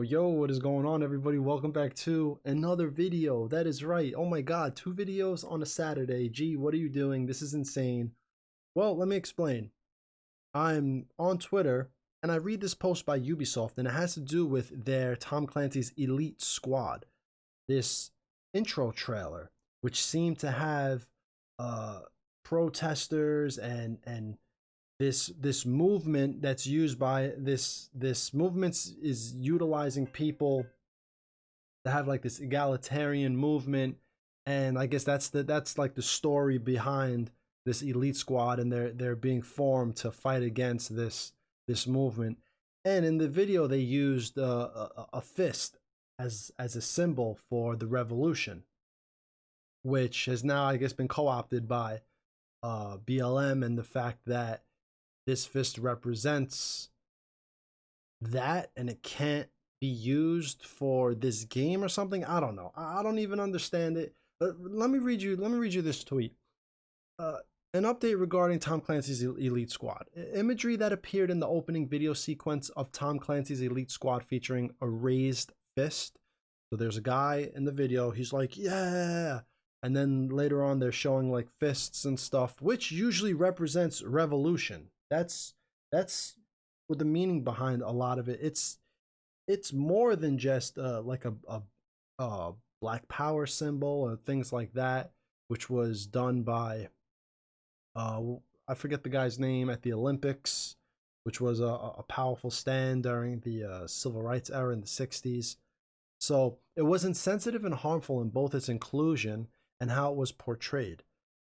Yo, what is going on, everybody? Welcome back to another video. That is right. Oh my god, 2 videos on a Saturday. Gee, what are you doing? This is insane. Well, let me explain. I'm on Twitter and I read this post by Ubisoft, and it has to do with their Tom Clancy's Elite Squad. This intro trailer, which seemed to have uh protesters and this movement that's used by this movement is utilizing people that have like this egalitarian movement, and I guess that's like the story behind this elite squad, and they're being formed to fight against this movement. And in the video they used a fist as a symbol for the revolution, which has now, I guess, been co-opted by BLM, and the fact that this fist represents that and it can't be used for this game or something. I don't know. I don't even understand it. Let me read you this tweet. An update regarding Tom Clancy's Elite Squad. Imagery that appeared in the opening video sequence of Tom Clancy's Elite Squad featuring a raised fist. So there's a guy in the video, he's like, yeah. And then later on they're showing like fists and stuff, which usually represents revolution. That's what the meaning behind a lot of it. It's more than just like a Black Power symbol or things like that, which was done by I forget the guy's name at the Olympics, which was a powerful stand during the civil rights era in the 60s. So it was insensitive and harmful in both its inclusion and how it was portrayed.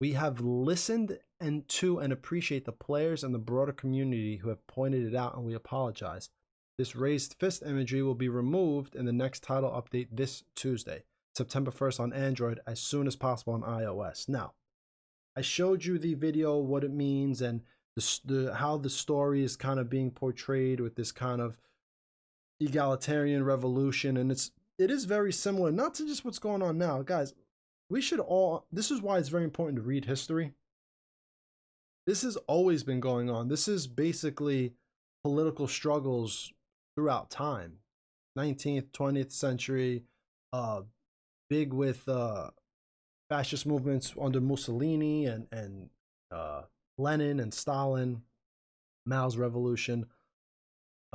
We have listened and appreciate the players and the broader community who have pointed it out, and we apologize. This raised fist imagery will be removed in the next title update this Tuesday, September 1st on Android, as soon as possible on iOS. Now, I showed you the video, what it means, and how the story is kind of being portrayed with this kind of egalitarian revolution, and it is very similar, not to just what's going on now, guys. We should all, this is why it's very important to read history. This has always been going on. This is basically political struggles throughout time. 19th, 20th century, big with fascist movements under Mussolini and Lenin and Stalin, Mao's revolution,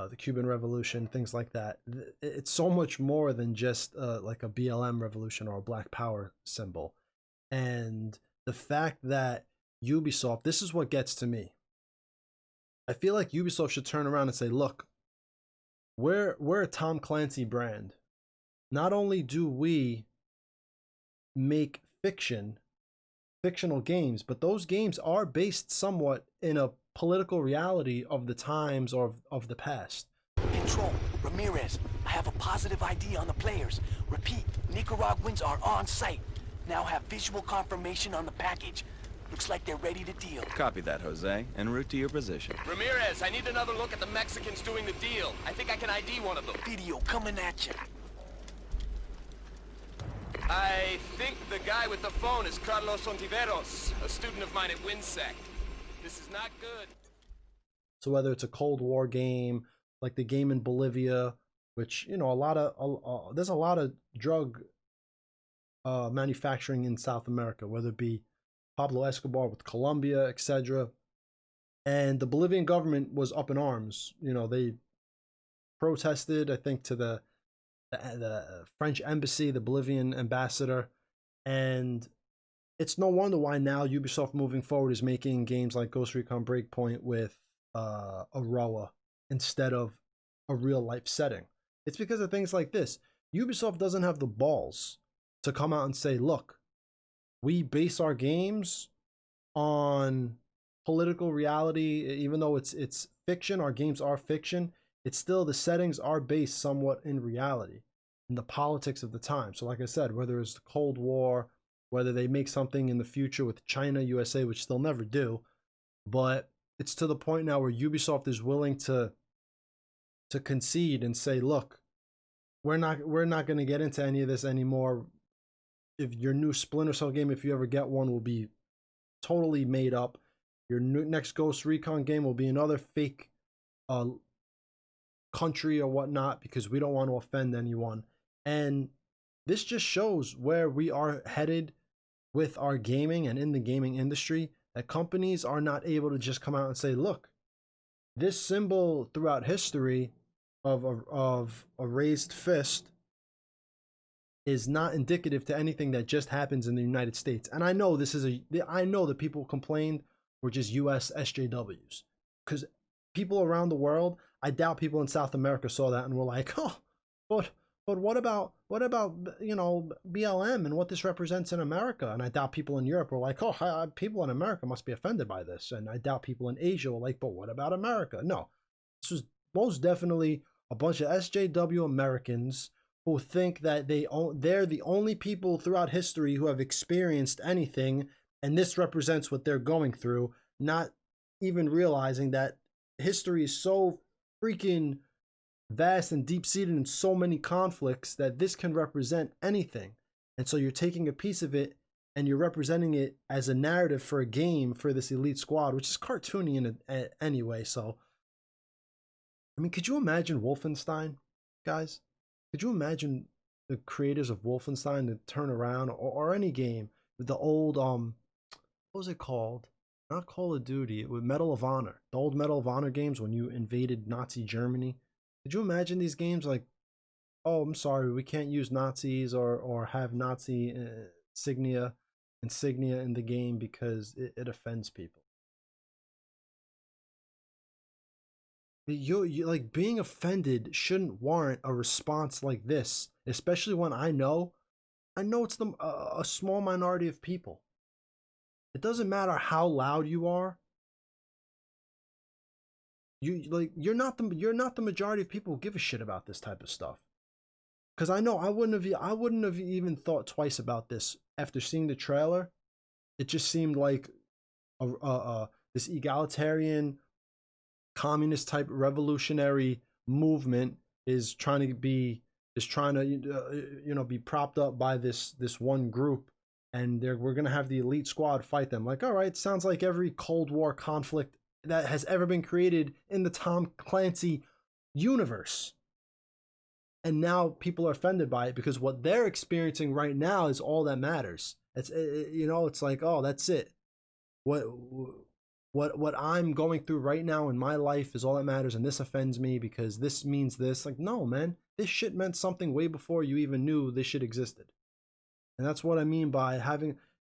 the Cuban Revolution, things like that. It's so much more than just like a BLM revolution or a Black Power symbol. And the fact that Ubisoft, this is what gets to me. I feel like Ubisoft should turn around and say, look, we're a Tom Clancy brand. Not only do we make fictional games, but those games are based somewhat in a political reality of the times or of the past. Control, Ramirez, I have a positive ID on the players. Repeat, Nicaraguans are on site. Now have visual confirmation on the package. Looks like they're ready to deal. Copy that, Jose, en route to your position. Ramirez, I need another look at the Mexicans doing the deal. I think I can ID one of them. Video coming at you. I think the guy with the phone is Carlos Ontiveros, a student of mine at WinSec. This is not good. So whether it's a Cold War game, like the game in Bolivia, which, you know, there's a lot of drug manufacturing in South America, whether it be Pablo Escobar with Colombia, etc. And the Bolivian government was up in arms. You know, they protested, I think, to the French embassy, the Bolivian ambassador, and it's no wonder why now Ubisoft moving forward is making games like Ghost Recon Breakpoint with Aroa instead of a real life setting. It's because of things like this. Ubisoft doesn't have the balls to come out and say, look, we base our games on political reality. Even though it's fiction, our games are fiction, it's still, the settings are based somewhat in reality, in the politics of the time. So like I said, whether it's the Cold War, whether they make something in the future with China, USA, which they'll never do, but it's to the point now where Ubisoft is willing to concede and say, look, we're not going to get into any of this anymore. If your new Splinter Cell game, if you ever get one, will be totally made up. Your next Ghost Recon game will be another fake country or whatnot because we don't want to offend anyone. And this just shows where we are headed with our gaming and in the gaming industry, that companies are not able to just come out and say, look, this symbol throughout history of a raised fist is not indicative to anything that just happens in the United States. And I know I know that people complained were just US SJWs, because people around the world, I doubt people in South America saw that and were like, oh, but what about BLM and what this represents in America? And I doubt people in Europe were like, oh, people in America must be offended by this. And I doubt people in Asia were like, but what about America? No, this was most definitely a bunch of SJW Americans who think that they're the only people throughout history who have experienced anything, and this represents what they're going through, not even realizing that history is so freaking vast and deep-seated in so many conflicts that this can represent anything. And so you're taking a piece of it and you're representing it as a narrative for a game for this elite squad, which is cartoony in anyway. So, I mean, could you imagine Wolfenstein, guys? Could you imagine the creators of Wolfenstein to turn around, or any game, with the old, what was it called? Not Call of Duty, with Medal of Honor. The old Medal of Honor games when you invaded Nazi Germany. Could you imagine these games like, oh, I'm sorry, we can't use Nazis or have Nazi insignia in the game because it offends people. You like, being offended shouldn't warrant a response like this, especially when I know it's a small minority of people. It doesn't matter how loud you are. You're not the majority of people who give a shit about this type of stuff. Because I know I wouldn't have even thought twice about this after seeing the trailer. It just seemed like this egalitarian, communist type revolutionary movement is trying to be propped up by this one group, and we're gonna have the elite squad fight them. Like, all right, sounds like every Cold War conflict that has ever been created in the Tom Clancy universe. And now people are offended by it because what they're experiencing right now is all that matters. It's like, oh, that's it. What I'm going through right now in my life is all that matters, and this offends me because this means this. Like, no, man, this shit meant something way before you even knew this shit existed. And that's what I mean by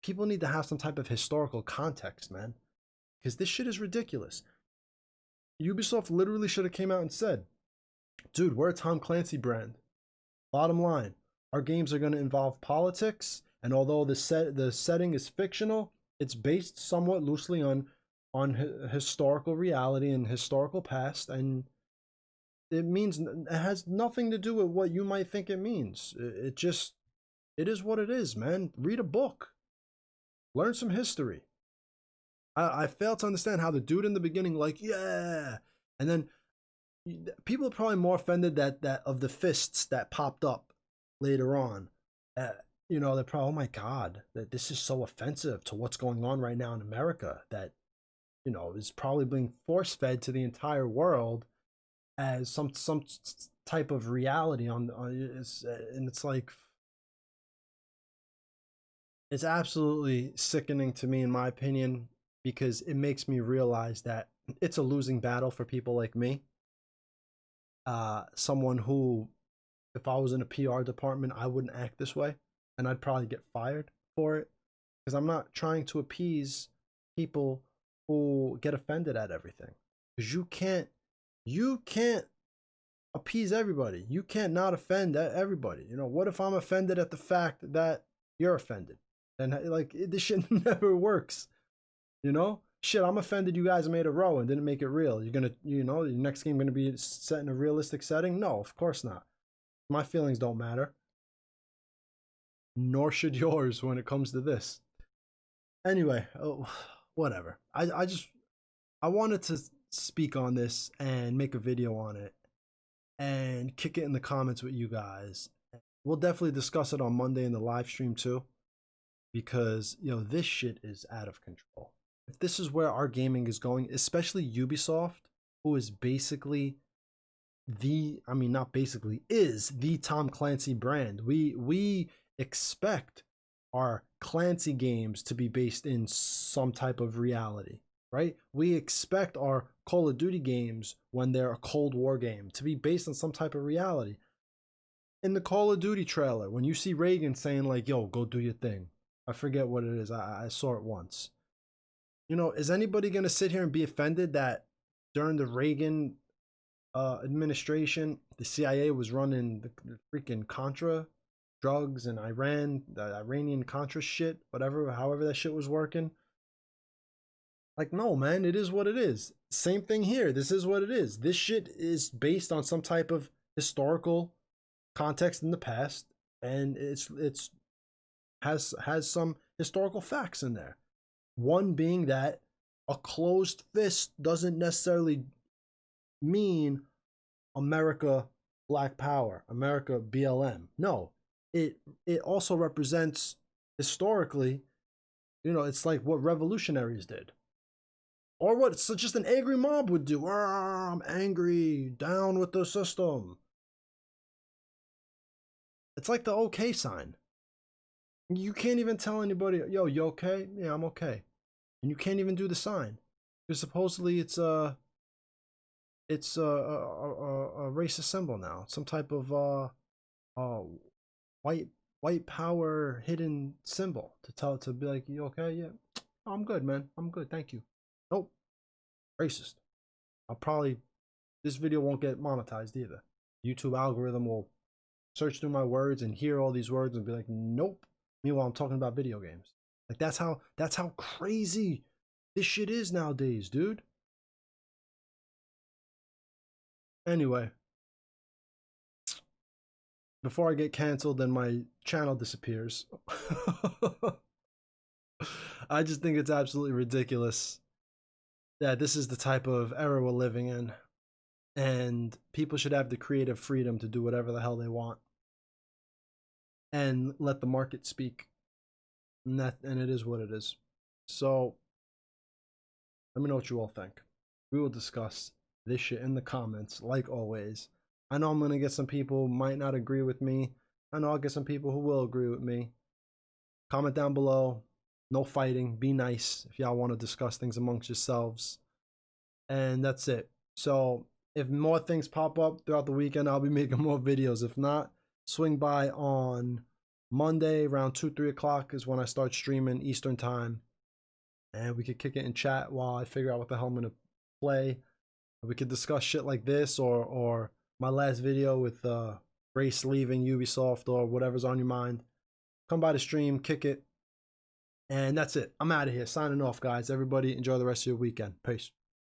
people need to have some type of historical context, man. Because this shit is ridiculous. Ubisoft literally should have came out and said, dude, we're a Tom Clancy brand. Bottom line, our games are going to involve politics, and although the setting is fictional, it's based somewhat loosely on historical reality and historical past, and it has nothing to do with what you might think it means. It is what it is, man. Read a book. Learn some history. I fail to understand how the dude in the beginning, like, yeah, and then people are probably more offended that of the fists that popped up later on. They're probably, oh my God, that this is so offensive to what's going on right now in America, that is probably being force fed to the entire world as some type of reality and it's like, it's absolutely sickening to me, in my opinion, because it makes me realize that it's a losing battle for people like me. Someone who, if I was in a PR department, I wouldn't act this way, and I'd probably get fired for it, because I'm not trying to appease people who get offended at everything. Because you can't appease everybody. You can't not offend everybody. What if I'm offended at the fact that you're offended? And like, this shit never works. Shit, I'm offended you guys made a row and didn't make it real. You're gonna, your next game gonna be set in a realistic setting? No, of course not. My feelings don't matter. Nor should yours when it comes to this. Anyway, whatever. I wanted to speak on this and make a video on it and kick it in the comments with you guys. We'll definitely discuss it on Monday in the live stream too, because this shit is out of control. If this is where our gaming is going, especially Ubisoft, who is basically I mean, not basically, is the Tom Clancy brand. We expect our Clancy games to be based in some type of reality, right? We expect our Call of Duty games, when they're a Cold War game, to be based on some type of reality. In the Call of Duty trailer, when you see Reagan saying like, "Yo, go do your thing," I forget what it is. I saw it once. You know, is anybody gonna sit here and be offended that during the Reagan administration, the CIA was running the freaking Contra drugs and the Iranian Contra shit, whatever, however that shit was working? Like, no, man, it is what it is. Same thing here. This is what it is. This shit is based on some type of historical context in the past, and it's has some historical facts in there. One being that a closed fist doesn't necessarily mean America Black Power, America BLM. No, it also represents historically, you know, it's like what revolutionaries did. Or what just an angry mob would do. I'm angry, down with the system. It's like the okay sign. You can't even tell anybody, "Yo, you okay?" "Yeah, I'm okay." And you can't even do the sign. Because supposedly it's a racist symbol now. Some type of white power hidden symbol to be like, "You okay?" "Yeah, I'm good, man. I'm good, thank you." Nope, racist. This video won't get monetized either. YouTube algorithm will search through my words and hear all these words and be like, "Nope." Meanwhile, I'm talking about video games. Like, that's how crazy this shit is nowadays, dude. Anyway, before I get canceled and my channel disappears, I just think it's absolutely ridiculous that this is the type of era we're living in, and people should have the creative freedom to do whatever the hell they want and let the market speak. And it is what it is. So let me know what you all think. We will discuss this shit in the comments, like always. I know I'm gonna get some people who might not agree with me. I know I'll get some people who will agree with me. Comment down below. No fighting. Be nice if y'all want to discuss things amongst yourselves. And that's it. So if more things pop up throughout the weekend, I'll be making more videos. If not, swing by on Monday around 2-3 o'clock is when I start streaming Eastern time, and we could kick it in chat while I figure out what the hell I'm gonna play. We could discuss shit like this, or my last video with Grace leaving Ubisoft, or whatever's on your mind. Come by the stream, kick it, and that's it. I'm out of here. Signing off, guys. Everybody enjoy the rest of your weekend. Peace.